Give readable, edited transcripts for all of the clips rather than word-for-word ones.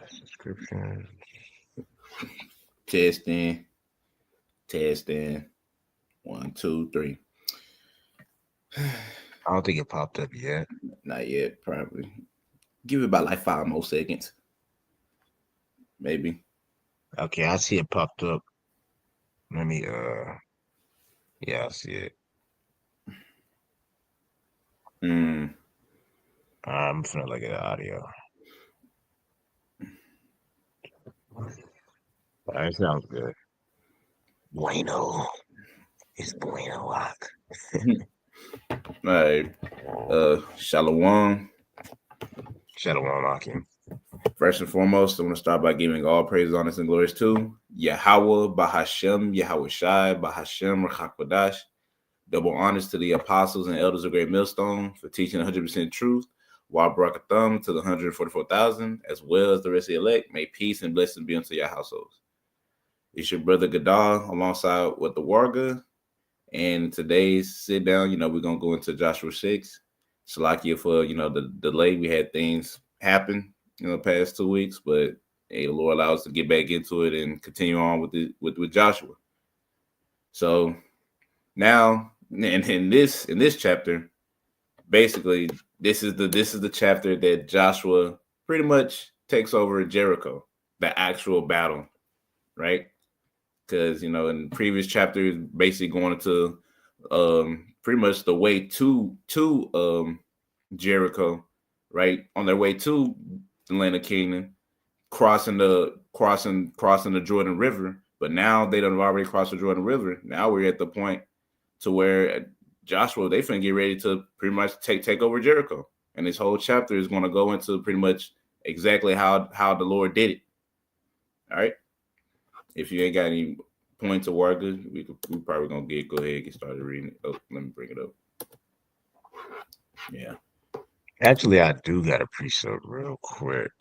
Subscription. Testing, testing. 1, 2, 3. I don't think it popped up yet. Not yet, probably. Give it about like 5 more seconds. Maybe. Okay, I see it popped up. Let me yeah, I see it. Mm. I'm finna look at the audio. That sounds good. Bueno. It's bueno lock. All right. Shalom. Shadow unlocking. First and foremost, I want to start by giving all praise, honor, and glories to Yahweh, Bahashem, Yahweh Shai, Bahashem, Rachakwadash. Double honors to the apostles and elders of Great Millstone for teaching 100% truth. Wa Barakatham to the 144,000, as well as the rest of the elect. May peace and blessings be unto your households. It's your brother Gadal alongside with the Warga. And today's sit down, we're going to go into Joshua 6. Salakia for, the delay. We had things happen, the past 2 weeks, but hey, the Lord allows us to get back into it and continue on with Joshua. So now, in this chapter, basically, this is the chapter that Joshua pretty much takes over Jericho, the actual battle, right? Because in previous chapters, basically going into pretty much the way to Jericho, right? On their way to the land of Canaan, crossing the Jordan River. But now they done already crossed the Jordan River. Now we're at the point to where Joshua, they finna get ready to pretty much take over Jericho. And this whole chapter is going to go into pretty much exactly how the Lord did it. All right. If you ain't got any points or workers, we probably gonna go ahead and get started reading it. Oh, let me bring it up. Yeah. Actually, I do got a precept real quick.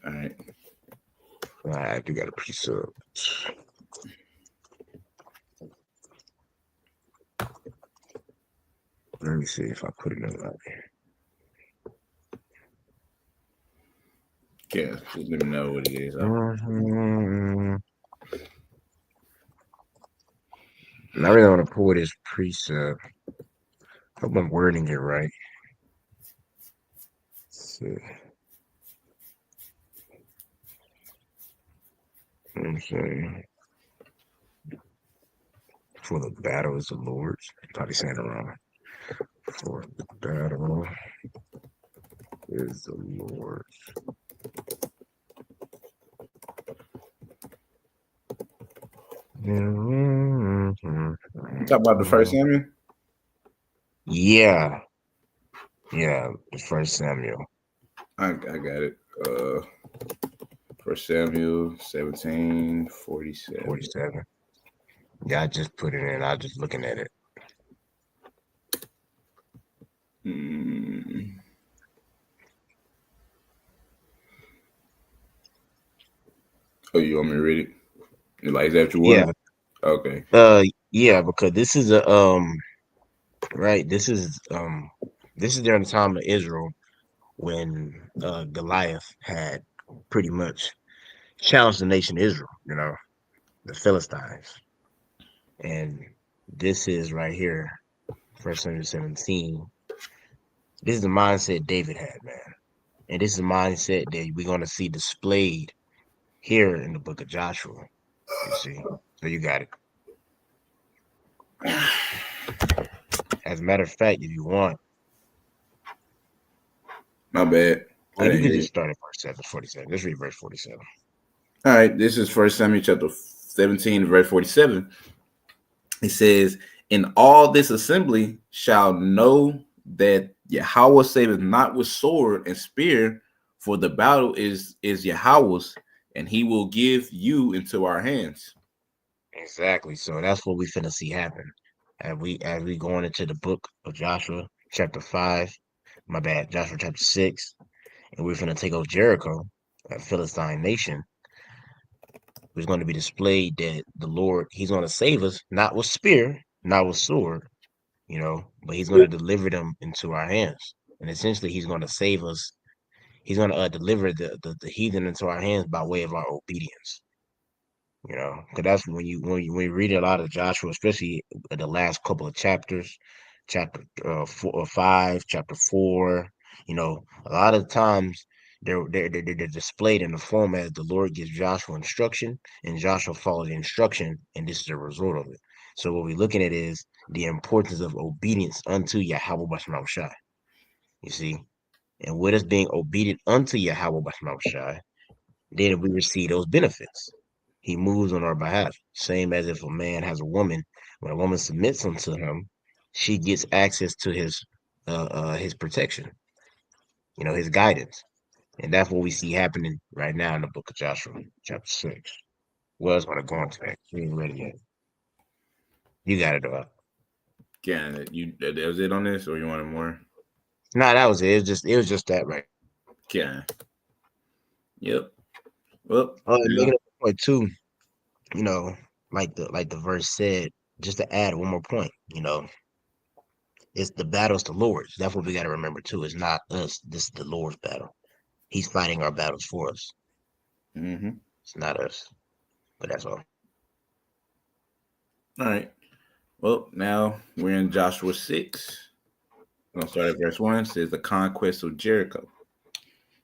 All right. I do got a precept. Let me see if I put it in right here. Yeah, just let me know what it is. I really want to pull this precept. Hope I'm wording it right. Let's see. Let me say, for the battle is the Lord's. Probably saying it wrong. For the battle is the Lord's. Talk about the first Samuel. Yeah, the first Samuel. I got it. First Samuel 17:47. 47. Yeah, I just put it in. I was just looking at it. Oh, you want me to read it? Like, is that what you Yeah. want? Okay. Yeah, because this is a right. This is during the time of Israel when Goliath had pretty much challenged the nation Israel. The Philistines, and this is right here, 1 Samuel 17. This is the mindset David had, man, and this is the mindset that we're going to see displayed here in the book of Joshua. You see, so you got it. As a matter of fact, if you want, My bad. well, you could just start at verse 47. Let's read verse 47. All right, this is 1 Samuel chapter 17, verse 47. It says, "In all this assembly shall know that Yahweh saveth not with sword and spear, for the battle is Yahweh's, and he will give you into our hands." Exactly. So that's what we finna see happen. As we going into the book of Joshua, chapter 5, my bad, Joshua chapter 6, and we're finna take over Jericho, a Philistine nation. It's going to be displayed that the Lord, he's going to save us, not with spear, not with sword, but he's going to deliver them into our hands. And essentially, he's going to save us. He's gonna deliver the heathen into our hands by way of our obedience. You know, because that's when you read a lot of Joshua, especially the last couple of chapters, chapter 4 or 5, chapter 4. You know, a lot of times they're displayed in the form as the Lord gives Joshua instruction, and Joshua follows the instruction, and this is the result of it. So what we're looking at is the importance of obedience unto Yahweh Bashar Shai. You see, and with us being obedient unto Yahweh Bashar Shai, then we receive those benefits. He moves on our behalf. Same as if a man has a woman, when a woman submits unto him, she gets access to his protection, you know, his guidance. And that's what we see happening right now in the book of Joshua, chapter 6. Was going to go into that. We ain't ready yet. You got it, though. Yeah, that was it on this, or you wanted more? Nah, that was it. It was just that, right? Yeah. Yep. Well, Making yeah. a point too, you know, like the verse said, just to add one more point, you know, it's the battle's the Lord's. That's what we got to remember too. It's not us. This is the Lord's battle. He's fighting our battles for us. Mm-hmm. It's not us. But that's all. All right. Well, now we're in Joshua 6. We're gonna start at verse 1. It says the conquest of Jericho.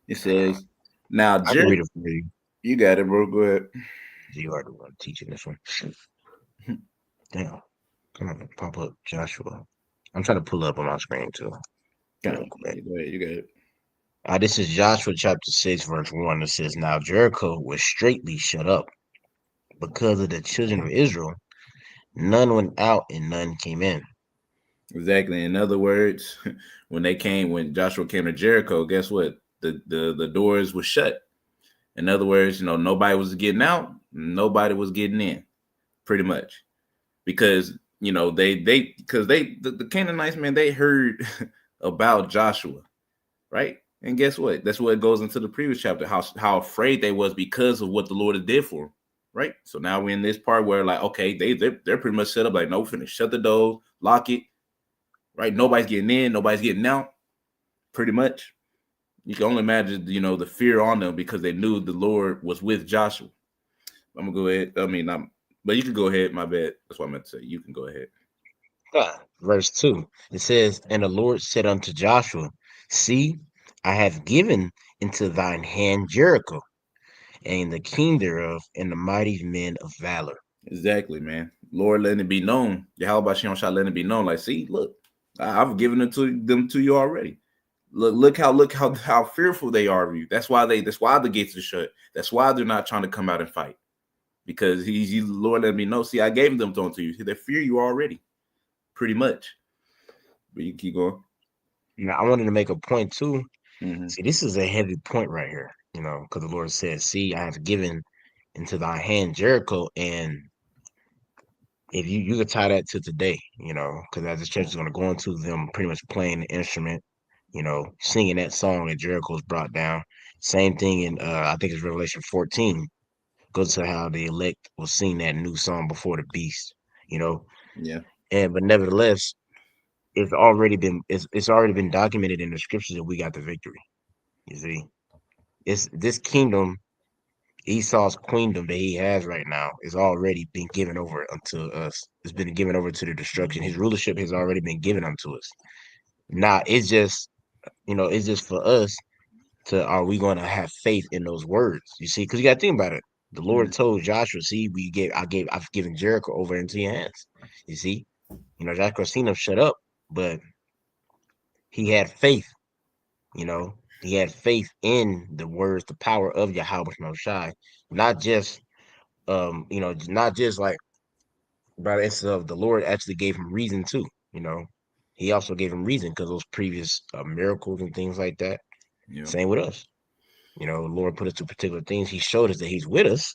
It says, now I can read Jericho. it for you. You got it, bro. Go ahead. You are the one teaching this one. Damn. Come on, pop up Joshua. I'm trying to pull up on my screen too. Real quick. Go ahead. You got it. This is Joshua chapter 6, verse 1. It says, now Jericho was straightly shut up because of the children of Israel. None went out and none came in. Exactly. In other words, when Joshua came to Jericho, guess what? The doors were shut. In other words, nobody was getting out, nobody was getting in, pretty much. Because the Canaanites, man, they heard about Joshua, right? And guess what? That's what goes into the previous chapter, how afraid they was because of what the Lord did for them, right? So now we're in this part where, like, okay, they're pretty much set up like, no, finish, shut the door, lock it, right? Nobody's getting in, nobody's getting out, pretty much. You can only imagine, the fear on them because they knew the Lord was with Joshua. I'm gonna go ahead. But you can go ahead. My bad. That's what I meant to say. You can go ahead. Verse 2. It says, and the Lord said unto Joshua, see, I have given into thine hand Jericho, and the king thereof, and the mighty men of valor. Exactly, man. Lord, letting it be known. Yahweh Shem shall let it be known. Like, see, look, I've given them to you already. Look how fearful they are of you. That's why the gates are shut. That's why they're not trying to come out and fight. Because he's Lord let me know. See, I gave them to you. See, they fear you already, pretty much. But you keep going. Now, I wanted to make a point too. Mm-hmm. See, this is a heavy point right here, because the Lord says, see, I have given into thy hand Jericho. And if you could tie that to today, because as this church is going to go into them pretty much playing the instrument, singing that song that Jericho's brought down. Same thing in, I think it's Revelation 14. Goes to how the elect will sing that new song before the beast, you know. Yeah. But nevertheless, it's already been documented in the scriptures that we got the victory. You see, it's this kingdom, Esau's queendom that he has right now, is already been given over unto us. It's been given over to the destruction. His rulership has already been given unto us. Now it's just for us to, are we going to have faith in those words? You see, because you got to think about it. The Lord told Joshua, "See, I've given Jericho over into your hands." You see, Joshua seen him shut up, but he had faith. He had faith in the words, the power of Yahweh Shai, not just not just like by the essence of the Lord actually gave him reason too. He also gave him reason because those previous miracles and things like that. Yeah. Same with us. The Lord put us to particular things. He showed us that He's with us,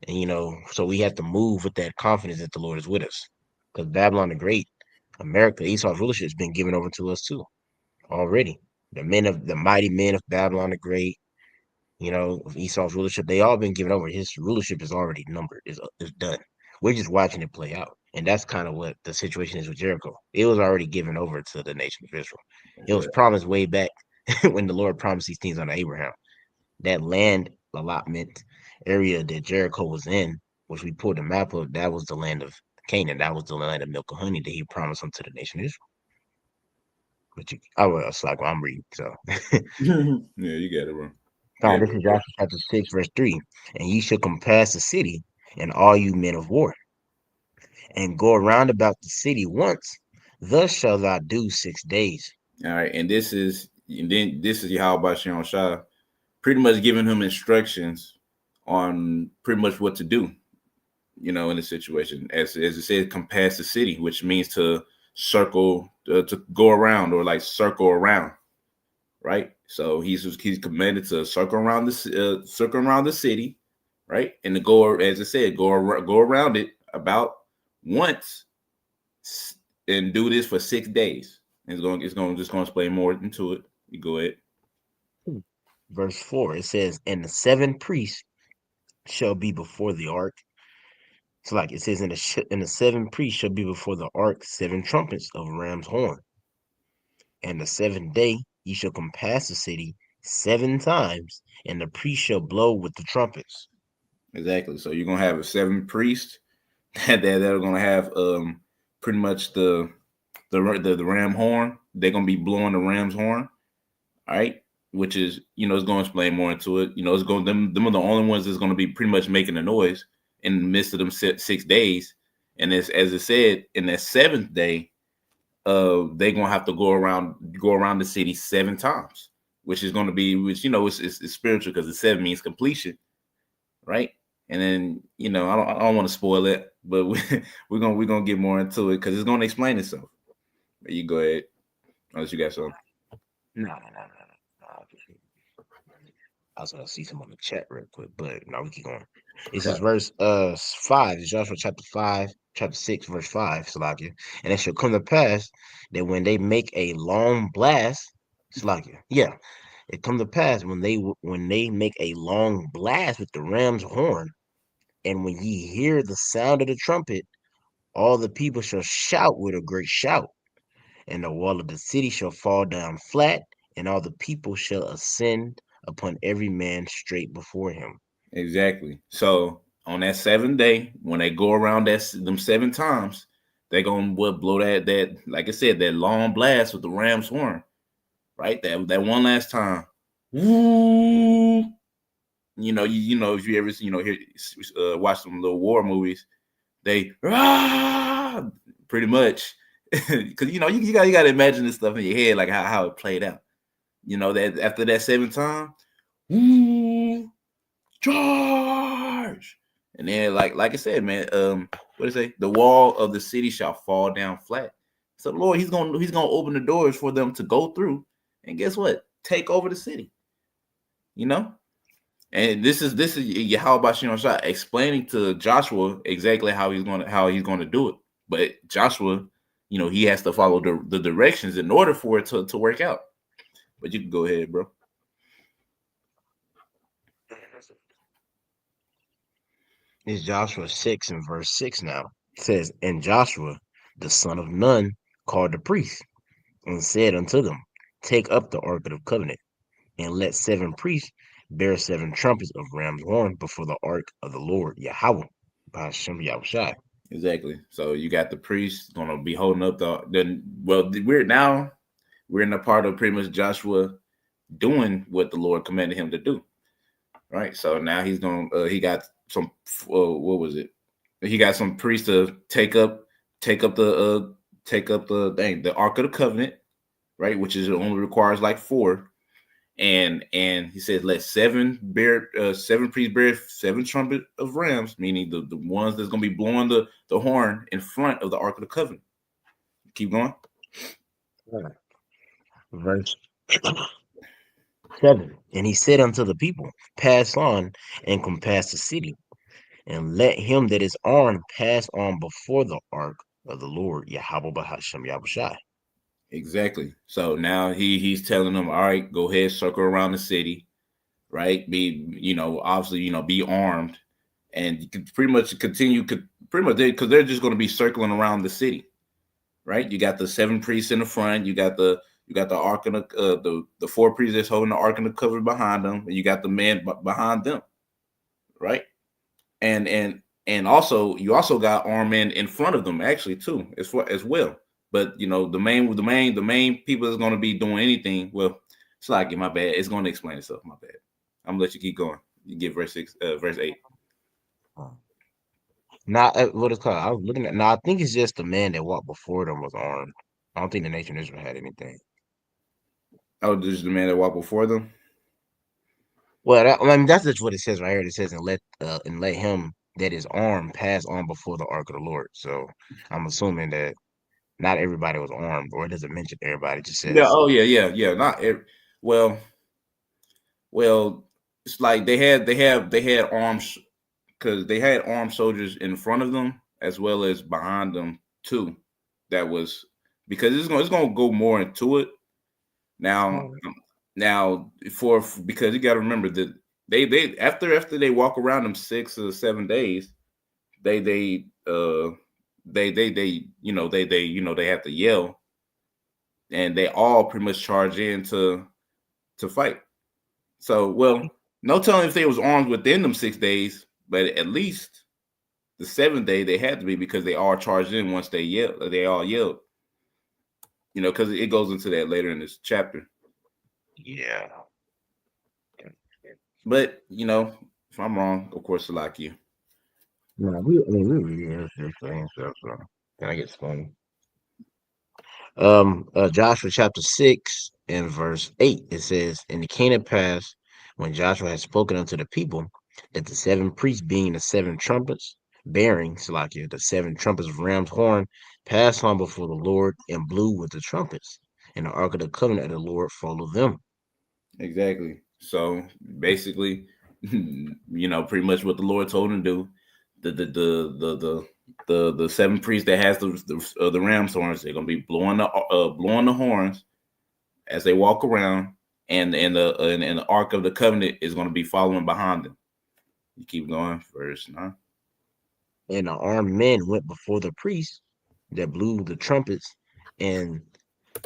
and so we have to move with that confidence that the Lord is with us. Because Babylon the Great, America, Esau's rulership has been given over to us too already. The mighty men of Babylon the Great, of Esau's rulership, they all been given over. His rulership is already numbered, is done. We're just watching it play out, and that's kind of what the situation is with Jericho. It was already given over to the nation of Israel. It was Exactly. promised way back when the Lord promised these things unto Abraham. That land allotment area that Jericho was in, which we pulled the map of, that was the land of Canaan. That was the land of milk and honey that he promised unto the nation of Israel. But it's like I'm reading. So, Yeah, you got it, bro. now Yeah, this is Joshua chapter 6, verse 3. And ye shall compass the city, and all you men of war, and go around about the city once. Thus shall thou do 6 days. all right. And then this is Yahweh Shem Shah, pretty much giving him instructions on pretty much what to do, in the situation. As it says, compass the city, which means to circle, to go around or like circle around, right? So he's commanded to circle around the city, right? And to go, as I said, go around it about once, and do this for 6 days. It's going to explain more into it. You go ahead. Verse 4, it says, and the 7 priests shall be before the ark. So, like it says, in the 7 priests shall be before the ark 7 trumpets of ram's horn. And the 7th day ye shall compass the city 7 times, and the priest shall blow with the trumpets. Exactly. So you're gonna have a 7 priests that are gonna have pretty much the ram horn. They're gonna be blowing the ram's horn, all right? Which is, it's gonna explain more into it. It's going them are the only ones that's gonna be pretty much making a noise in the midst of them 6 days. And as it said, in that 7th day, they're gonna have to go around the city 7 times, which is gonna be, which it's spiritual because the 7 means completion, right? And then I don't want to spoil it, but we're gonna get more into it because it's gonna explain itself. But you go ahead, unless you got something. No. I was gonna see some on the chat real quick, but no, we keep going. This is verse 5. It's Joshua chapter 6, verse 5, Salakia. And it shall come to pass that when they make a long blast, Salakia, yeah, it come to pass when they make a long blast with the ram's horn, and when ye hear the sound of the trumpet, all the people shall shout with a great shout, and the wall of the city shall fall down flat, and all the people shall ascend upon every man straight before him. Exactly. So on that 7th day, when they go around them 7 times, they're gonna blow that like I said, that long blast with the ram's horn, right? That one last time. Woo! If you ever watch some little war movies, they pretty much because you got to imagine this stuff in your head, like how it played out. That after that 7th time, woo, charge, and then like I said, man, what did it say? The wall of the city shall fall down flat. So the Lord, he's gonna open the doors for them to go through, and guess what? Take over the city. And this is Yahweh Shem Shah explaining to Joshua exactly how he's gonna do it. But Joshua, he has to follow the directions in order for it to work out. But you can go ahead, bro. It's Joshua 6 and verse 6 now. It says, and Joshua, the son of Nun, called the priests and said unto them, take up the ark of the covenant, and let 7 priests bear 7 trumpets of ram's horn before the ark of the Lord Yahweh by Hashem Yahushai. Exactly. So you got the priest gonna be holding up we're in the part of pretty much Joshua doing what the Lord commanded him to do. Right. So now he's gonna he got some what was it? He got some priests to take up the the Ark of the Covenant, right? Which is only requires like 4. And he says, let 7 priests bear 7 trumpet of rams, meaning the ones that's gonna be blowing the horn in front of the Ark of the Covenant. Keep going. Verse 7. And he said unto the people, pass on and compass the city, and let him that is armed pass on before the ark of the Lord Yahweh Bahashem Yahushai. Exactly. So now he's telling them, all right, go ahead, circle around the city, right? Be, obviously, be armed, and you can pretty much continue, because they're just going to be circling around the city, right? You got the 7 priests in the front, you got the You got the ark and the four priests that's holding the ark and the covenant behind them, and you got the man behind them, right? And also you also got armed men in front of them actually too, as well. But the main people that's going to be doing anything. Well, it's like my bad. It's going to explain itself. My bad. I'm gonna let you keep going. You get verse 8. Not what it's called. I was looking at. No, I think it's just the man that walked before them was armed. I don't think the nation of Israel had anything. Oh, this is the man that walked before them. Well, I mean, that's just what it says right here. It says, and let him that is armed pass on before the ark of the Lord. So I'm assuming that not everybody was armed, or it doesn't mention everybody. It just Yeah. says, Oh, yeah. Not well. It's like they had arms because they had armed soldiers in front of them as well as behind them too. That was because it's gonna go more into it now. Because you got to remember that they after they walk around them 6 or 7 days, they they have to yell, and they all pretty much charge in to fight. So, well, no telling if they was armed within them 6 days, but at least the 7th day they had to be because they all charged in once they yelled. They all yelled, because it goes into that later in this chapter. yeah. But if I'm wrong, of course, I like you. No, we really saying stuff. So can I get funny? Joshua chapter 6 and verse 8, it says, and it came to pass when Joshua had spoken unto the people that the 7 priests, being the 7 trumpets, bearing Salakia, the 7 trumpets of ram's horn, passed on before the Lord and blew with the trumpets, and the ark of the covenant of the Lord followed them. Exactly. So basically, pretty much what the Lord told him to do. The 7 priests that has the ram's horns, they're gonna be blowing the horns as they walk around, and the ark of the covenant is gonna be following behind them. You keep going, verse 9. And the armed men went before the priests that blew the trumpets, and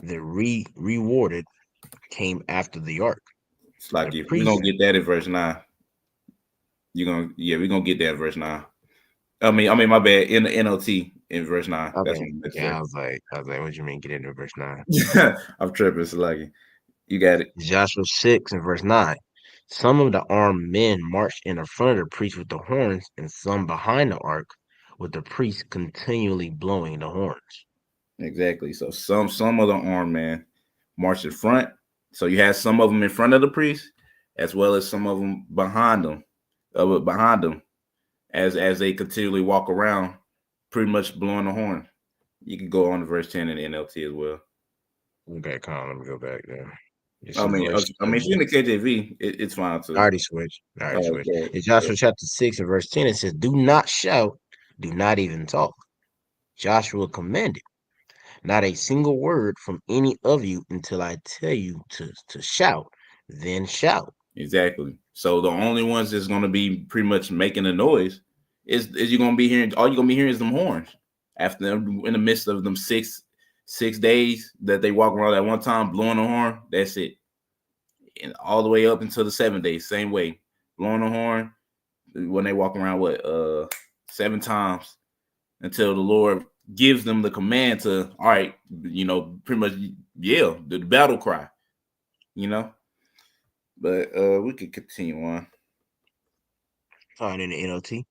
the rewarded came after the ark. It's like if we're gonna get that in verse 9. We're gonna get that in verse 9. I mean, my bad. In the NLT in verse 9. Okay. That's what I'm Yeah, I was like, what you mean get into verse 9? I'm tripping. It's like you got it. Joshua 6 and verse 9. Some of the armed men marched in the front of the priest with the horns, and some behind the ark, with the priest continually blowing the horns. Exactly. So some of the armed men marched in front. So you had some of them in front of the priest, as well as some of them behind them, as they continually walk around, pretty much blowing the horn. You can go on to verse 10 in the NLT as well. Okay, come on, let me go back there. I mean, if you're in the KJV, it's fine too. I already switched. In Joshua chapter 6 and verse 10, it says, do not shout, do not even talk. Joshua commanded, not a single word from any of you until I tell you to shout, then shout. Exactly. So the only ones that's going to be pretty much making a noise is you're going to be hearing. All you're going to be hearing is them horns. After in the midst of them six days that they walk around at one time blowing the horn, that's it. And all the way up until the 7 days, same way, blowing the horn when they walk around 7 times until the Lord gives them the command to, all right, pretty much yell the battle cry, But we could continue on. All right, in the NLT.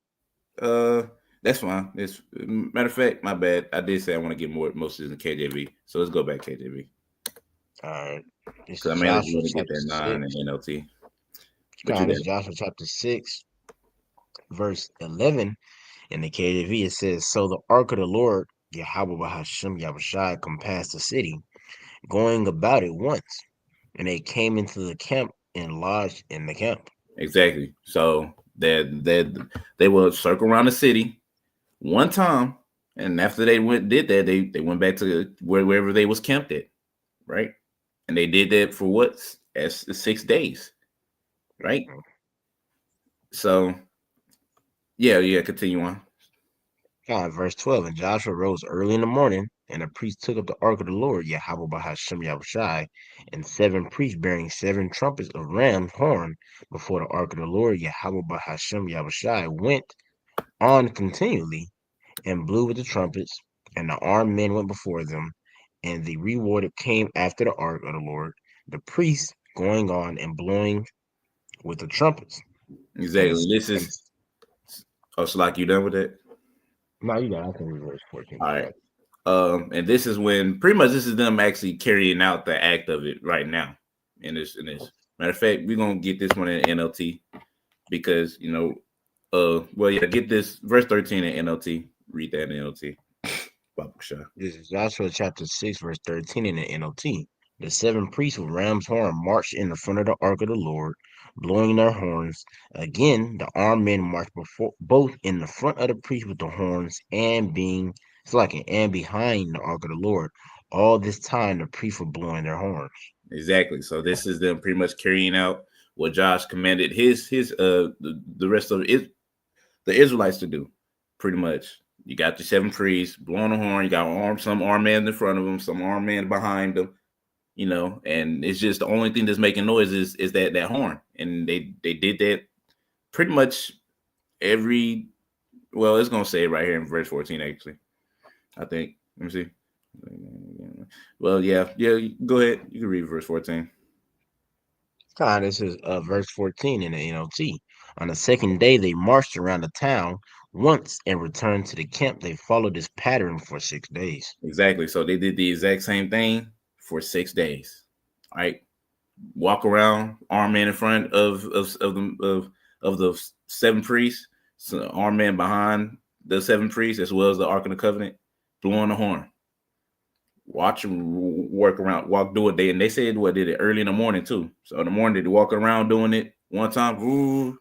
That's fine. It's matter of fact, my bad. I did say I want to get most of the KJV, so let's go back KJV. All right. I mean, let's get that 9 in NLT. Joshua chapter 6, verse 11. In the KJV, it says, so the ark of the Lord, Yahweh Bahashem Yahushai, compassed the city, going about it once, and they came into the camp and lodged in the camp. Exactly. So they will circle around the city one time, and after they did that, they went back to wherever they was camped at, right? And they did that for what? As 6 days, right? So, yeah, continue on. Verse 12. And Joshua rose early in the morning, and the priests took up the ark of the Lord, Yahweh Bahashem Yahushai, and 7 priests bearing 7 trumpets of ram's horn before the ark of the Lord, Yahweh Bahashem Yahushai, went on continually and blew with the trumpets, and the armed men went before them, and the reward came after the ark of the Lord, the priests going on and blowing with the trumpets. And Exactly. This is so like you done with it? no, you got. I can read verse 14. All right. And this is when pretty much this is them actually carrying out the act of it right now. In this matter of fact, we're gonna get this one in NLT because well, yeah, get this verse 13 in NLT. Read that in NLT. This is Joshua chapter 6, verse 13 in the NLT. The 7 priests with ram's horn marched in the front of the ark of the Lord, blowing their horns. Again, the armed men marched before, both in the front of the priests with the horns and and behind the ark of the Lord. All this time, the priests were blowing their horns. Exactly. So this is them pretty much carrying out what Josh commanded the rest of it, the Israelites to do. Pretty much, you got the 7 priests blowing the horn. You got some armed man in front of them, some armed man behind them. And it's just the only thing that's making noise is that horn, and they did that pretty much every. Well, it's gonna say it right here in verse 14. Actually, I think. Let me see. Well, yeah. Go ahead. You can read verse 14. This is verse 14 in the NLT. On the second day, they marched around the town once and returned to the camp. They followed this pattern for 6 days. Exactly. So they did the exact same thing for 6 days. All right. Walk around, armed man in front of the 7 priests, so armed man behind the 7 priests, as well as the Ark of the Covenant, blowing the horn. Watch them work around, do it. They said did it early in the morning too. So in the morning they walk around doing it one time, woo,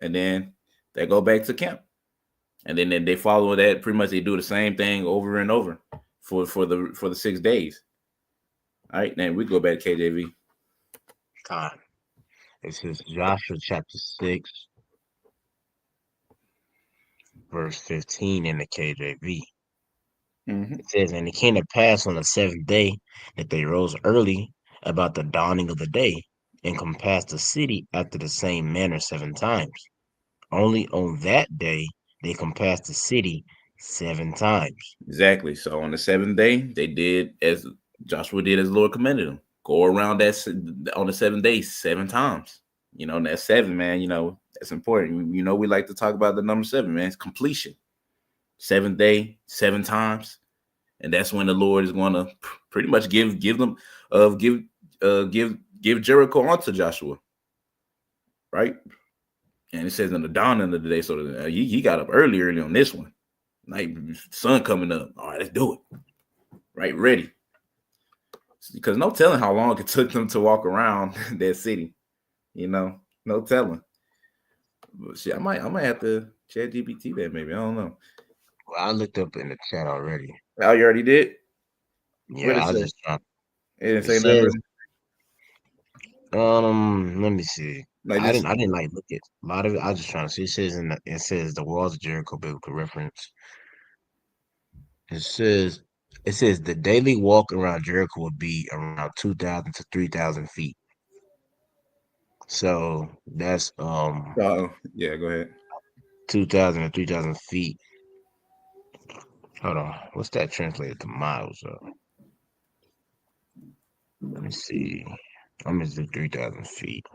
and then they go back to camp. And then they follow that. Pretty much they do the same thing over and over for the 6 days. All right, now we go back to KJV. God. This is Joshua chapter 6, verse 15 in the KJV. Mm-hmm. It says, and it came to pass on the 7th day that they rose early about the dawning of the day and compassed the city after the same manner 7 times. Only on that day they compassed the city 7 times. Exactly. So on the 7th day, they did as Joshua did as the Lord commanded them. Go around that on the 7th day 7 times. And that 7, man, that's important. We like to talk about the number 7, man. It's completion. 7th day, 7 times. And that's when the Lord is going to pretty much give Jericho onto Joshua. Right? And it says in the dawning of the day, so he got up early on this one. Like sun coming up. All right, let's do it. Right, ready. Because no telling how long it took them to walk around that city. No telling. But shit, I might have to chat GPT that maybe. I don't know. Well, I looked up in the chat already. Oh, you already did? Yeah, I was just trying. It didn't say nothing. Let me see. I didn't like look at a lot of it. I was just trying to see. It says the walls of Jericho biblical reference. It says the daily walk around Jericho would be around 2,000 to 3,000 feet. So that's yeah, go ahead. 2,000 to 3,000 feet. Hold on, what's that translated to miles? Let me see. I'm gonna do 3,000 feet.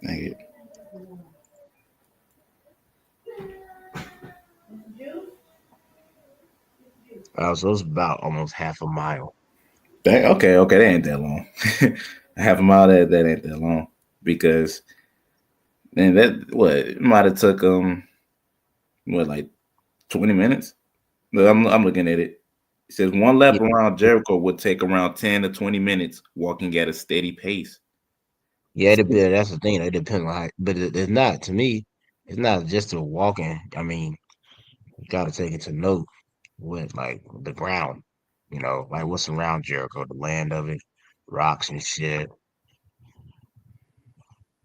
Dang it. So it's about almost half a mile. Dang, okay, that ain't that long. Half a mile, that ain't that long. Because then it might have took like 20 minutes? I'm looking at it. It says one lap around Jericho would take around 10 to 20 minutes walking at a steady pace. Yeah, that's the thing. It depends on how, but it's not, to me, it's not just a walking. I mean, you got to take it to note with like the ground, like what's around Jericho, the land of it, rocks and shit.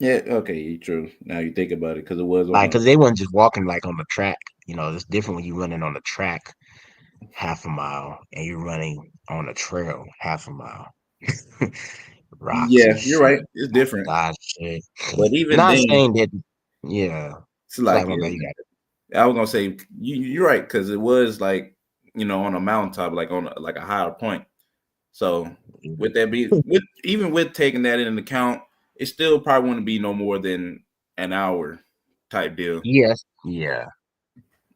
Yeah, okay, true. Now you think about it, because it was on Like, a cause they wasn't just walking like on the track. It's different when you're running on the track half a mile and you're running on a trail half a mile. Rocks and yeah, you're shit, right. It's different. dodge shit. But even Not then, saying that, yeah. it's Sorry, like my bad. You got it. I was gonna say you're right, because it was like on a mountaintop, like on like a higher point. So with that be with even with taking that into account, it still probably wouldn't be no more than an hour type deal. Yes, yeah.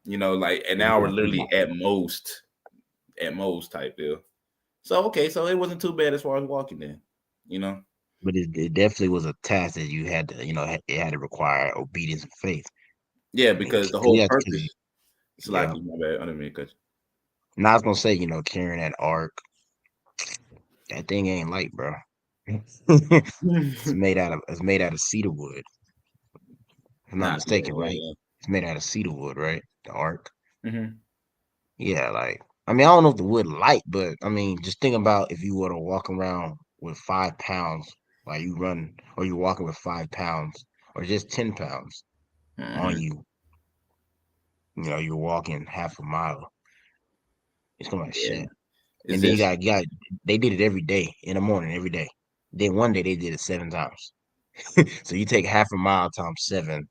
Like an You hour gotta think literally about it. at most type deal. So okay, so it wasn't too bad as far as walking then, you know. But it definitely was a task that you had to, it had to require obedience and faith. Yeah, I mean, because the whole yeah, purpose. It's like yeah. my bad. I didn't mean to cut Now I was gonna say, carrying that ark, that thing ain't light, bro. It's you. made out of cedar wood. If I'm not Nah, mistaken, right? yeah, It's made out of cedar wood, right? The ark. yeah. Yeah, like I mean, I don't know if the wood light, but I mean, just think about if you were to walk around with 5 pounds while you run, or you're walking with 5 pounds, or just 10 pounds on Hmm. you. You're walking half a mile. It's gonna be like Yeah, shit. it's And then just they did it every day in the morning, every day. Then one day they did it 7 times. So you take half a mile times seven.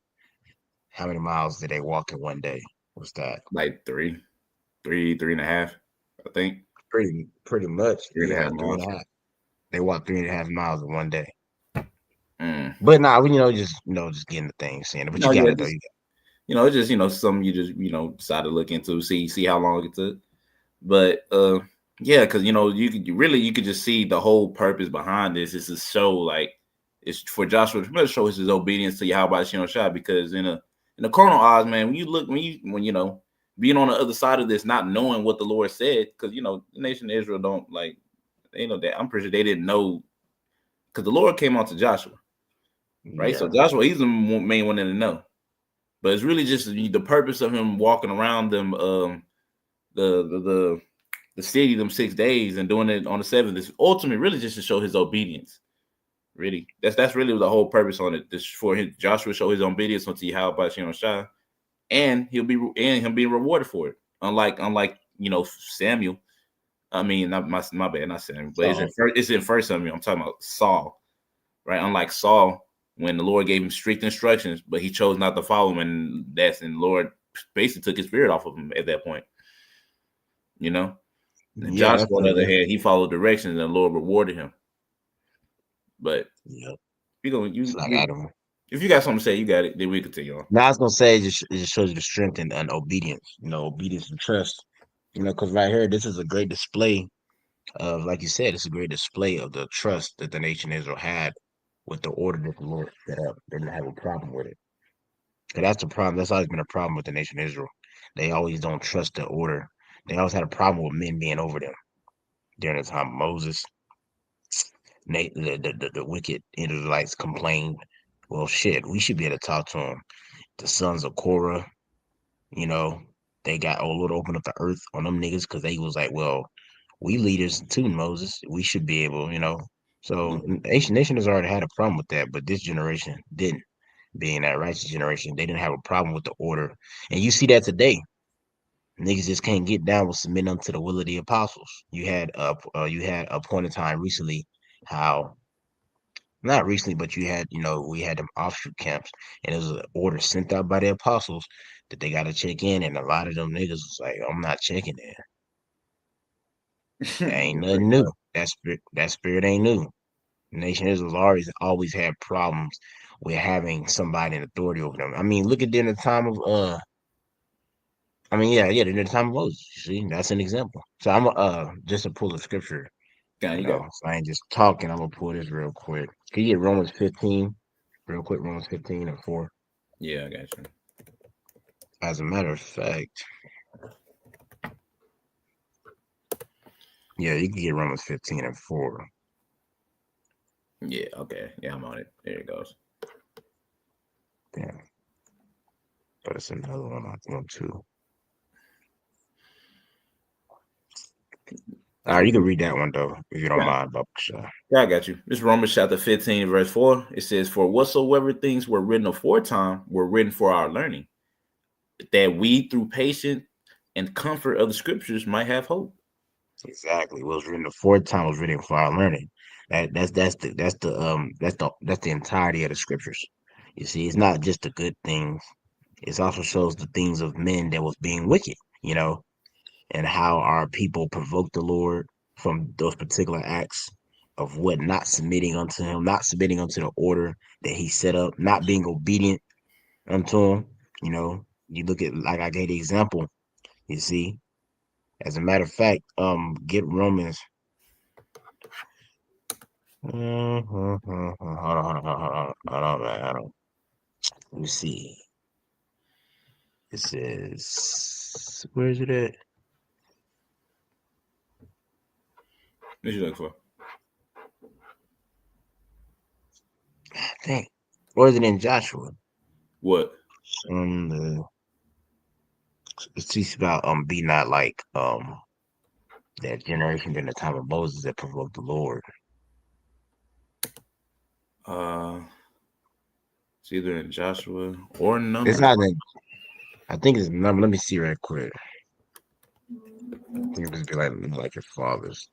How many miles did they walk in one day? What's that? like three and a half. I think Pretty much, three and a yeah, half three and miles. a half. They walked 3.5 miles in one day. Mm. But nah, just getting the thing, saying it. But you got Yeah, it though. just it's just something you just decide to look into, see how long it took. But yeah, because you could just see the whole purpose behind this is to show like it's for Joshua to really show his obedience to Yahweh Shai, because in the carnal eyes, man, when you look when being on the other side of this, not knowing what the Lord said, because the nation of Israel don't like they know that. I'm pretty sure they didn't know, because the Lord came on to Joshua, right? So Yeah, Joshua, he's the main one to know. But it's really just the purpose of him walking around them, the city them 6 days and doing it on the seventh is ultimately really just to show his obedience. Really, that's really the whole purpose on it. Just for Joshua show his obedience unto Yahweh Shai, and and him being rewarded for it. Unlike Samuel. I mean, not my bad, not Samuel, but so it's in First Samuel. I'm talking about Saul, right? Unlike Saul, when the Lord gave him strict instructions, but he chose not to follow him, and the Lord basically took his spirit off of him at that point. You know, and yeah, Joshua, on the other definitely. hand, he followed directions, and the Lord rewarded him. But Yeah, you go, it's like Adam. if you got something to say, you got it. Then we continue on. Now I was gonna say it just shows you the strength and obedience. Obedience and trust. Because right here, this is a great display of, like you said, it's a great display of the trust that the nation Israel had with the order that the Lord set up. They didn't have a problem with it. 'Cause that's the problem. That's always been a problem with the nation Israel. They always don't trust the order. They always had a problem with men being over them during the time of Moses. The wicked Israelites complained, well, shit, we should be able to talk to them. The sons of Korah, you know, they got a little open up the earth on them niggas because they was like, well, we leaders too, Moses. We should be able. So nation has already had a problem with that, but this generation didn't. Being that righteous generation, they didn't have a problem with the order, and you see that today. Niggas just can't get down with submitting unto the will of the apostles. You had a point in time recently how not recently, but we had them offshoot camps, and it was an order sent out by the apostles that they got to check in, and a lot of them niggas was like, "I'm not checking in. That ain't Yeah, nothing pretty new. much. That spirit ain't new." Nation Israel's always had problems with having somebody in authority over them. I mean, look at during the time of I mean, yeah, during the time of Moses. You see, that's an example. So I'm just to pull the scripture, Yeah, you got it. so I ain't just talking. I'm gonna pull this real quick. Can you get Romans 15 real quick? Romans 15 and 4. Yeah, I got you. As a matter of fact, yeah, you can get Romans 15 and 4. Yeah, okay. Yeah, I'm on it. There it goes. Damn, but it's another one I want to. All right, you can read that one though, if you don't Yeah. mind, Baba Kasha. Yeah, I got you. This is Romans chapter 15, verse 4. It says, "For whatsoever things were written aforetime were written for our learning, that we through patience and comfort of the scriptures might have hope." Exactly. What was written the fourth time was written for our learning. That's the entirety of the scriptures. You see, it's not just the good things. It also shows the things of men that was being wicked, and how our people provoked the Lord from those particular acts of what not submitting unto him, not submitting unto the order that he set up, not being obedient unto him. You look at, like I gave the example, you see. As a matter of fact, get Romans. Hold on, man. Hold on. Let me see. It says, where is it at? What you looking for? I think. Or is it in Joshua? What? The it speaks about be not like that generation during the time of Moses that provoked the Lord. It's either in Joshua or It's Numbers. not in, I think it's number. Let me see right quick. I think it must be like your fathers.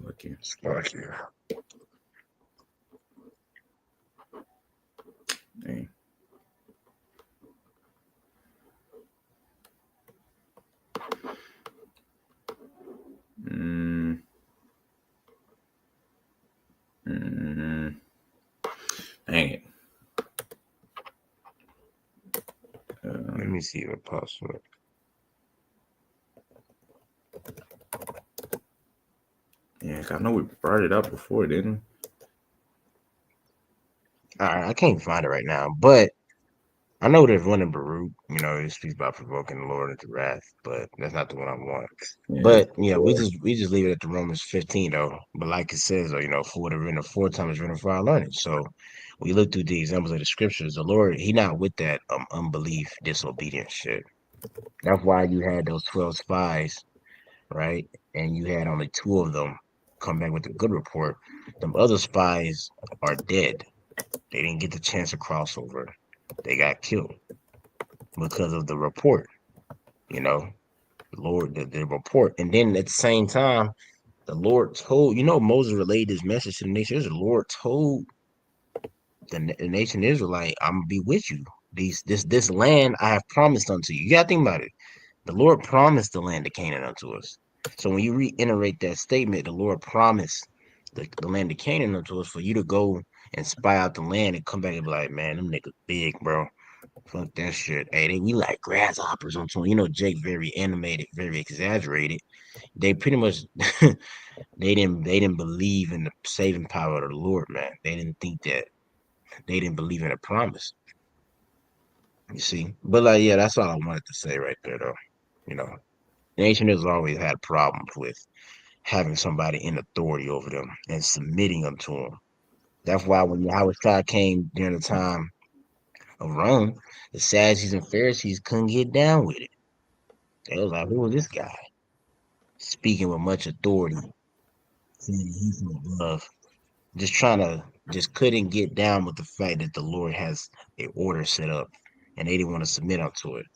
Look here. Fuck you. Dang. Mm. Mm. Dang it. Let me see the password. Yeah, I know we brought it up before, didn't we? All right, I can't find it right now, but I know there's one in Baruch. It speaks about provoking the Lord into wrath, but that's not the one I want. Yeah. But yeah, we just leave it at the Romans 15 though. But like it says, though, for what it written aforetime is written for our learning. So we look through the examples of the scriptures. The Lord, He not with that unbelief, disobedience shit. That's why you had those 12 spies, right? And you had only two of them come back with a good report. Them other spies are dead. They didn't get the chance to cross over. They got killed because of the report, you know, Lord, the report. And then at the same time, the Lord told, Moses relayed this message to the nation. The Lord told the nation Israelite, I'm gonna be with you. This land I have promised unto you. You gotta think about it. The Lord promised the land of Canaan unto us. So when you reiterate that statement, the Lord promised the land of Canaan unto us for you to go and spy out the land and come back and be like, man, them niggas big, bro. Fuck that shit. Hey, we like grasshoppers on tour. Jake very animated, very exaggerated. They pretty much they didn't believe in the saving power of the Lord, man. They didn't think that they didn't believe in a promise. You see? But yeah, that's all I wanted to say right there though. You know, the nation has always had problems with having somebody in authority over them and submitting them to them. That's why when Howard Shah came during the time of Rome, the Sadducees and Pharisees couldn't get down with it. They was like, who is this guy? Speaking with much authority, saying he's from above, just couldn't get down with the fact that the Lord has a order set up and they didn't want to submit up to it.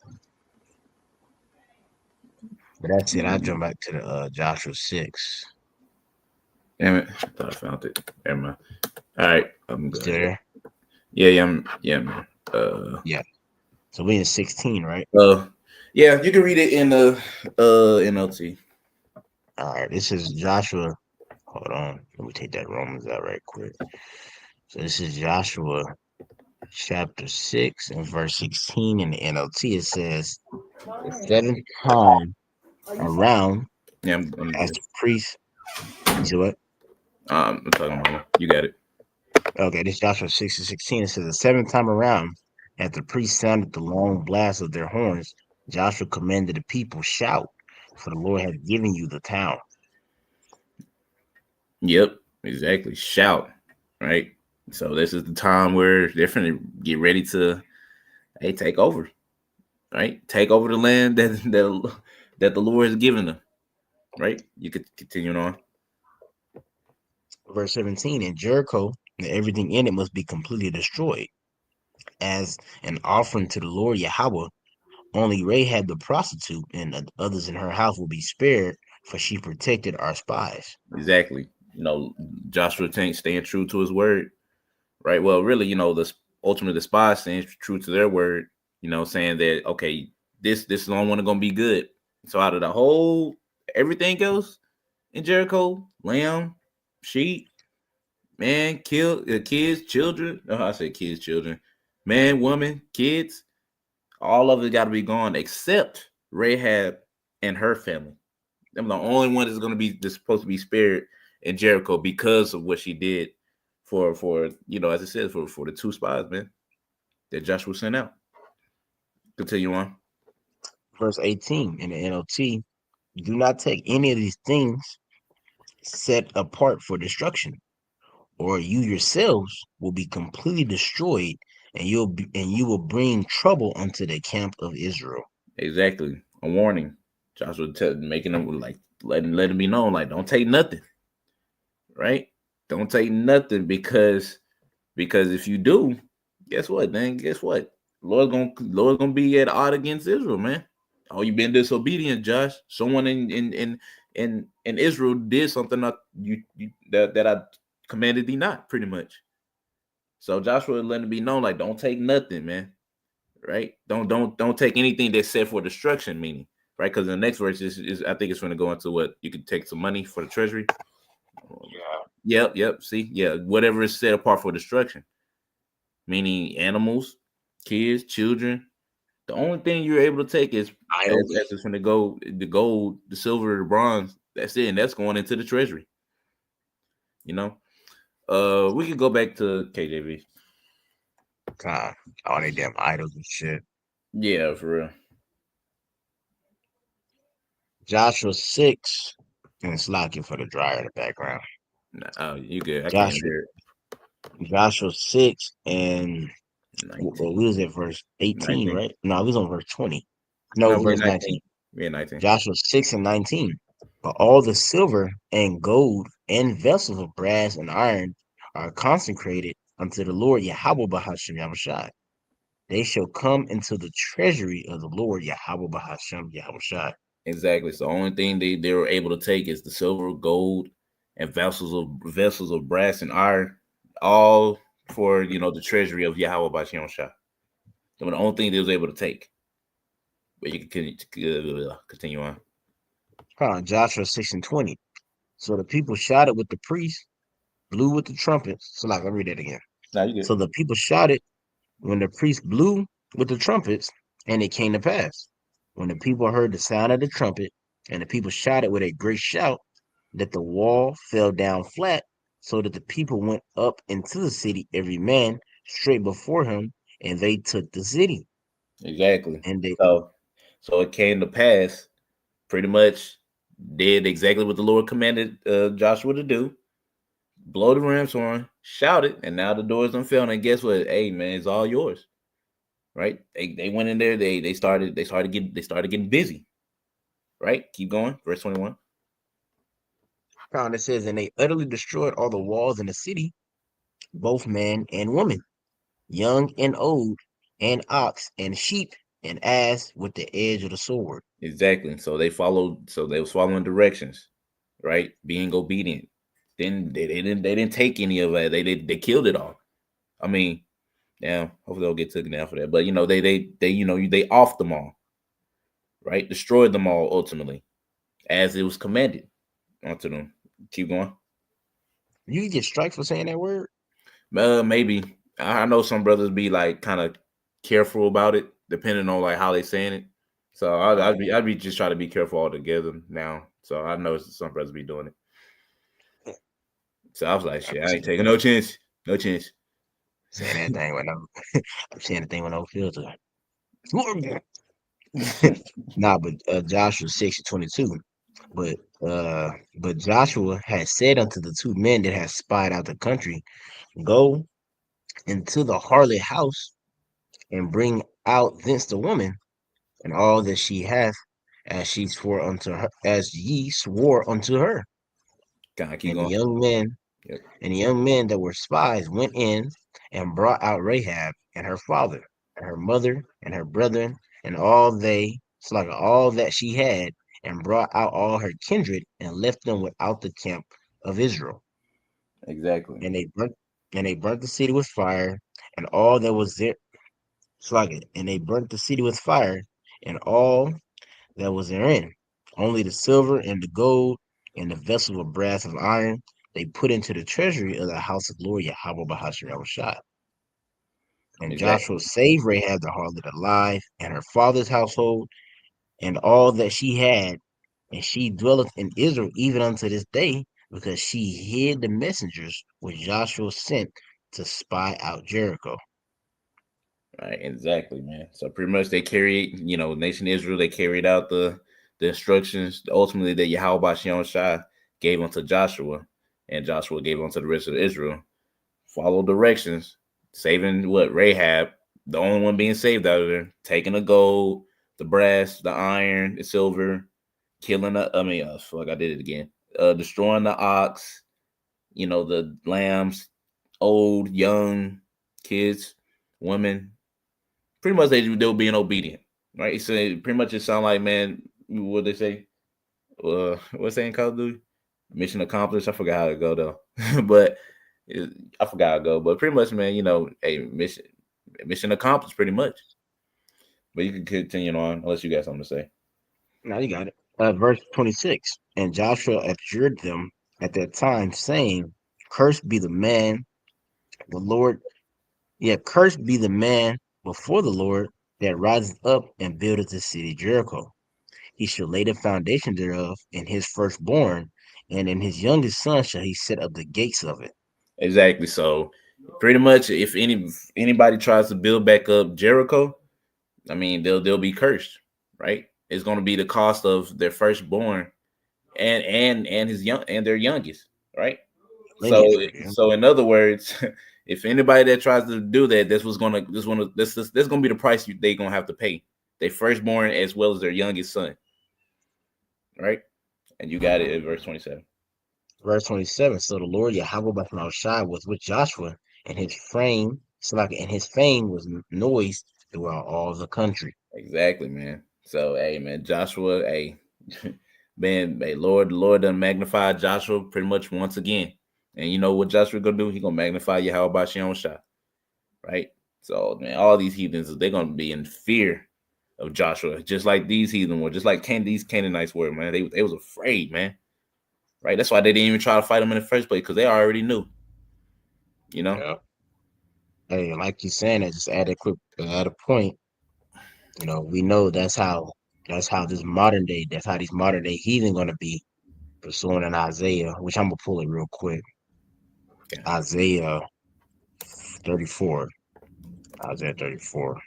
But that's it. I jump back to the Joshua 6. Damn it. I thought I found it. Never mind. All right. I'm good. Still there? Yeah, man. Yeah. So we in 16, right? Yeah, you can read it in the NLT. All right. This is Joshua. Hold on. Let me take that Romans out right quick. So this is Joshua chapter 6 and verse 16 in the NLT. It says, the seventh time around, Yeah, as the priest. You see what? I'm talking about you got it. Okay, this Joshua 6 and 16. It says, the seventh time around, as the priests sounded the long blast of their horns, Joshua commanded the people, shout, for the Lord has given you the town. Yep, exactly. Shout, right? So this is the time where definitely get ready to take over, right? Take over the land that the Lord has given them, right? You could continue on. Verse 17, and Jericho and everything in it must be completely destroyed as an offering to the Lord Yahweh. Only Rahab the prostitute and the others in her house will be spared, for she protected our spies. Exactly. Joshua staying true to his word, right? Well, really, ultimately the spies staying true to their word, saying that okay, this is the only one going to be good. So out of the whole everything else in Jericho, lamb, sheep, man, kill kids, children. No, I said kids, children, man, woman, kids. All of it got to be gone except Rahab and her family. I'm the only one that's going to be supposed to be spared in Jericho because of what she did for as I said for the two spies, man, that Joshua sent out. Continue on. Verse 18 in the NLT, do not take any of these things set apart for destruction, or you yourselves will be completely destroyed, and you will bring trouble unto the camp of Israel. Exactly, a warning. Joshua making them like letting me know like don't take nothing, right? Don't take nothing because if you do, guess what? Then guess what? Lord's gonna be at odd against Israel, man. Oh, you been disobedient, Josh. Someone in Israel did something that I commanded thee not, pretty much. So Joshua letting it be known, like, don't take nothing, man. Right? Don't take anything that's set for destruction, meaning, right? Because the next verse is I think it's going to go into what you could take some money for the treasury. Yeah. Yep. See, yeah, whatever is set apart for destruction, meaning animals, kids, children. The only thing you're able to take is Idols. as it's going to go the gold, the silver, the bronze. That's it, and that's going into the treasury. You know, we could go back to KJV. God, all they damn idols and shit. Yeah, for real. Joshua 6, and it's locking for the dryer in the background. Nah, oh, you good? I can't Joshua, hear it. Joshua 6, and we 19. was at verse 18, 19. right? No, we was on verse 20. No, No, we're verse 19. 19. We're 19. Joshua 6 and 19. But all the silver and gold and vessels of brass and iron are consecrated unto the Lord Yahweh Bahashem Yahushai. They shall come into the treasury of the Lord Yahweh Bahashem Yahushai. Exactly. So the only thing they were able to take is the silver, gold, and vessels of brass and iron, all for the treasury of Yahweh Bashem Shah. That was the only thing they was able to take. But you can continue on. Joshua 6 and 20. So the people shouted with the priests, blew with the trumpets. So, like, I'll read that again. Now you So good. the people shouted when the priest blew with the trumpets, and it came to pass. When the people heard the sound of the trumpet, and the people shouted with a great shout, that the wall fell down flat, so that the people went up into the city, every man straight before him, and they took the city. Exactly. And they, So it came to pass. Pretty much did exactly what the Lord commanded Joshua to do. Blow the ram's horn, shout it, and now the doors don't fail. And guess what? Hey man, it's all yours. Right? They went in there. They started getting busy. Right? Keep going. Verse 21. found it says, and they utterly destroyed all the walls in the city, both man and woman, young and old, and ox and sheep and ass with the edge of the sword. Exactly. So they followed. So they was following directions. Right? Being obedient. Then they didn't take any of it. They killed it all. I mean, yeah. Hopefully they'll get taken down for that. But they off them all. Right? Destroyed them all ultimately as it was commanded onto them. Keep going. You can get strikes for saying that word. Maybe I know some brothers be like kind of careful about it, depending on like how they saying it. So Right. I'd be just trying to be careful altogether now. So I know some brothers be doing it. So I was like, shit, I ain't taking no chance, no chance. Saying that thing when I'm saying the thing with no filter. Nah, but Joshua 6 and 22. But but Joshua had said unto the two men that had spied out the country, Go into the harlot house and bring out thence the woman and all that she hath, as ye swore unto her. Kind of keep And the going. young men Yep. and the young men that were spies went in and brought out Rahab and her father and her mother and her brethren and all that she had, and brought out all her kindred and left them without the camp of Israel. Exactly. And they burnt the city with fire, and all that was there. And they burnt the city with fire, and all that was therein. Only the silver and the gold and the vessels of brass of iron they put into the treasury of the house of Lord Yahweh Bahashar Shah. And Joshua Exactly. saved Rahab the harlot alive, and her father's household, and all that she had, and she dwelleth in Israel even unto this day, because she hid the messengers which Joshua sent to spy out Jericho. Right, exactly, man. So pretty much they carried, nation Israel, they carried out the instructions ultimately that Yahweh Shem Shai gave unto Joshua, and Joshua gave unto the rest of Israel. Follow directions, saving what Rahab, the only one being saved out of there, taking the gold, the brass, the iron, the silver, killing fuck, I did it again. Destroying the ox, the lambs, old, young, kids, women, pretty much they were being obedient, right? So pretty much it sound like, man, what they say, what's that in Call of Duty? Mission accomplished. I forgot how to go though, but I forgot how to go. But pretty much, man, a mission accomplished, pretty much. But you can continue on unless you got something to say. Now you got it. Verse 26. And Joshua adjured them at that time, saying, Cursed be the man, the Lord, cursed be the man before the Lord that riseth up and buildeth the city Jericho. He shall lay the foundation thereof in his firstborn, and in his youngest son shall he set up the gates of it. Exactly. So pretty much, if anybody tries to build back up Jericho, I mean they'll be cursed, right? It's going to be the cost of their firstborn and his young and their youngest, right? So Lineage right here. so in other words, if anybody that tries to do that, this gonna be the price they gonna have to pay. Their firstborn as well as their youngest son, right? And you got it at verse 27. Verse 27. So the Lord Yahweh Bashar Shai was with Joshua, and his fame was noised throughout all the country. Exactly, man. So hey, man, Joshua, hey, man, hey, the Lord done magnified Joshua pretty much once again. And you know what Joshua gonna do? He gonna magnify Yahweh Bashem Shai, right? So man, all these heathens, they're gonna be in fear of Joshua, just like these heathen were, just like these Canaanites were, man. They was afraid, man. Right? That's why they didn't even try to fight them in the first place, because they already knew, you know. Yeah. Hey, like you saying, I just add a point. We know that's how these modern day heathen gonna be pursuing in Isaiah, which I'm gonna pull it real quick. Okay. Isaiah 34. Isaiah 34.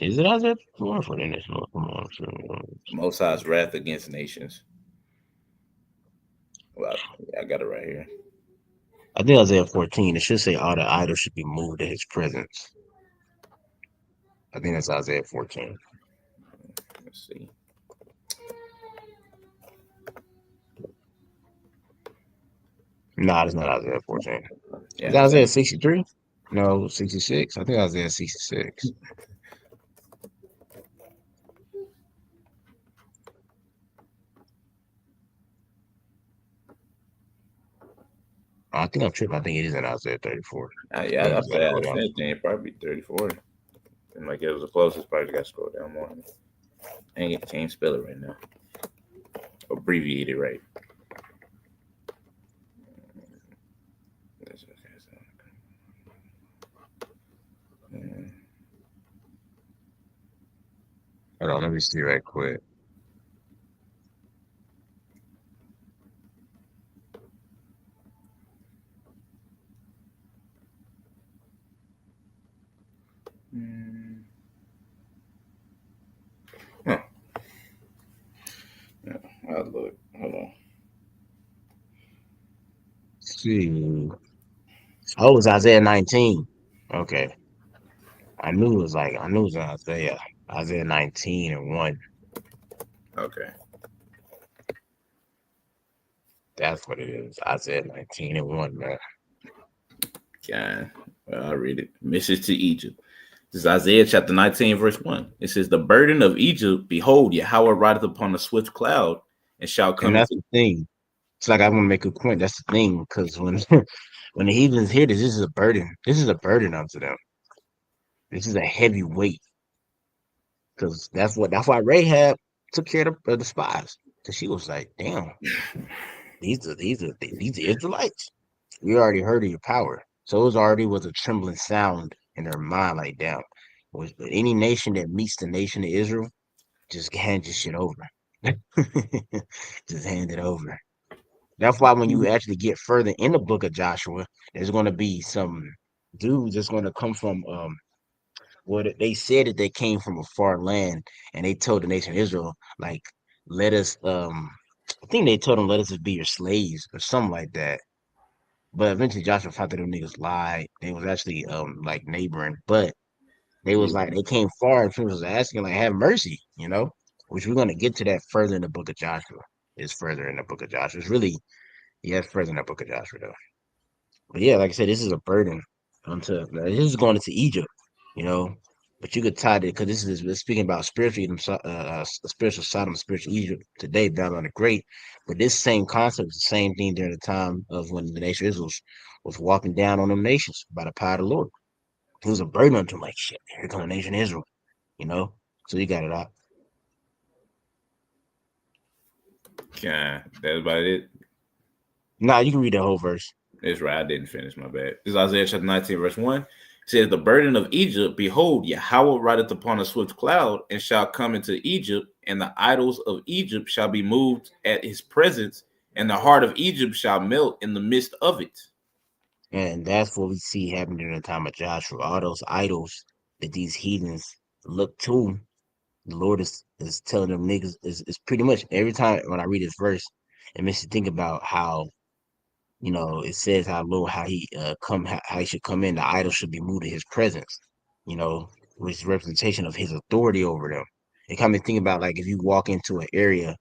Is it Isaiah 34 for the national? Come on. Most High's wrath against nations. Well, I got it right here. I think Isaiah 14. It should say all the idols should be moved to his presence. I think that's Isaiah 14. Let's see. No, it's not Isaiah 14. Yeah, Is it Isaiah 63? No, 66. I think Isaiah 66. I think I'm tripping. I think it is in Isaiah 34. yeah, I I just gotta said go the down. same thing. Probably 34. And like it was the closest. Probably got to scroll down more. I can't spell it right now. Abbreviate it right. Hold on, let me see right quick. see. Oh, it was Isaiah 19. Okay. I knew it was Isaiah. Isaiah 19 and 1. Okay. That's what it is. Isaiah 19 and 1, man. Yeah. Well, I'll read it. Message to Egypt. This is Isaiah chapter 19, verse 1. It says, the burden of Egypt, behold, Yahweh rideth upon a swift cloud, and shall And come that's into. the thing. It's like I want to make a point. That's the thing, because when when the heathens hear this is a burden. This is a burden unto them. This is a heavy weight. Because that's why Rahab took care of the spies. Because she was like, damn, these are Israelites. We already heard of your power. So it was already was a trembling sound in their mind, like, damn, was any nation that meets the nation of Israel, just hand your shit over. Just hand it over. That's why when you actually get further in the book of Joshua, there's gonna be some dudes that's gonna come from what they said that they came from a far land and they told the nation of Israel, like, let us I think they told them let us just be your slaves or something like that. But eventually Joshua found that them niggas lied. They was actually like neighboring, but they was like they came far and people was asking like have mercy, you know? Which we're gonna get to that further in the book of Joshua. It's further in the book of Joshua. It's really it's further in the book of Joshua though. But yeah, like I said, this is a burden unto this is going into Egypt, you know. But you could tie it because this is we're speaking about spiritual Sodom, spiritual Egypt today, Babylon the Great. But this same concept is the same thing during the time of when the nation of Israel was walking down on them nations by the power of the Lord. It was a burden unto them, like shit. Here comes the nation of Israel, you know. So you got it out. Yeah, that's about it. Nah, you can read the whole verse. That's right. I didn't finish. My bad. This is Isaiah chapter 19, verse 1. It says, the burden of Egypt, behold, Yahweh rideth upon a swift cloud, and shall come into Egypt, and the idols of Egypt shall be moved at his presence, and the heart of Egypt shall melt in the midst of it. And that's what we see happening during the time of Joshua. All those idols that these heathens look to, the Lord is telling them niggas is pretty much every time when I read this verse, it makes you think about how it says how Lord how he how he should come in. The idol should be moved to his presence, which is representation of his authority over them. It kind of think about like if you walk into an area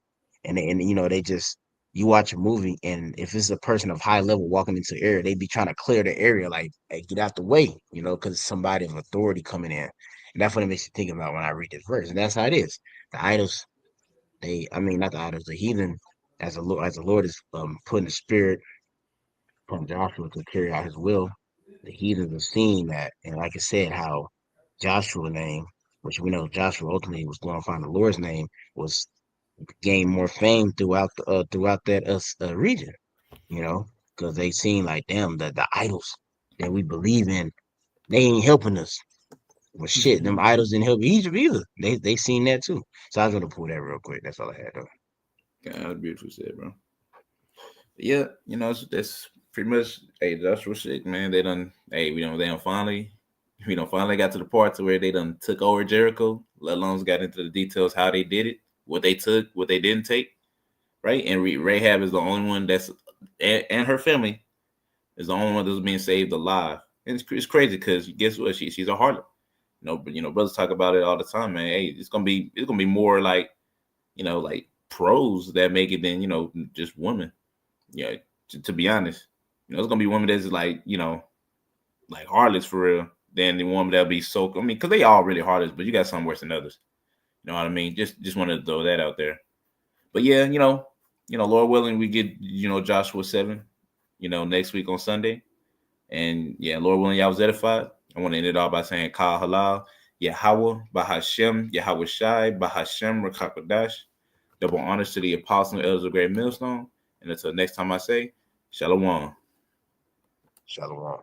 and they just you watch a movie and if it's a person of high level walking into the area, they be trying to clear the area like hey, get out the way, because it's somebody of authority coming in. And that's what it makes you think about when I read this verse. And that's how it is. The idols, I mean not the idols, the heathen as the Lord is putting the spirit from Joshua to carry out his will, the heathens are seeing that. And like I said, how Joshua name, which we know Joshua ultimately was glorifying the Lord's name, was gained more fame throughout that region, because they seen like damn the idols that we believe in, they ain't helping us. Well shit, them idols didn't help Egypt either. They seen that too. So I was gonna pull that real quick. That's all I had though. Yeah, that's beautiful said, bro. Yeah, that's pretty much. Hey, Joshua shit, man. They done. Hey, they done finally. We don't finally got to the part to where they done took over Jericho. Let alone got into the details how they did it, what they took, what they didn't take, right? And Rahab is the only one and her family is the only one that's being saved alive. And it's crazy because guess what? She's a harlot. But brothers talk about it all the time, man. Hey, it's gonna be more like like pros that make it than just women. Yeah, to be honest, it's gonna be women that's like like harlots for real. Than the woman that'll be so. I mean, because they all really harlots, but you got some worse than others. You know what I mean? Just wanted to throw that out there. But yeah, Lord willing, we get Joshua 7, next week on Sunday, and yeah, Lord willing, y'all was edified. I want to end it all by saying Kal Halal, Yahweh, Bahashem, Yahweh Shai, Bahashem, Rakakwadash. Double honors to the apostles and elders of Great Millstone. And until next time I say, Shalom. Shalom.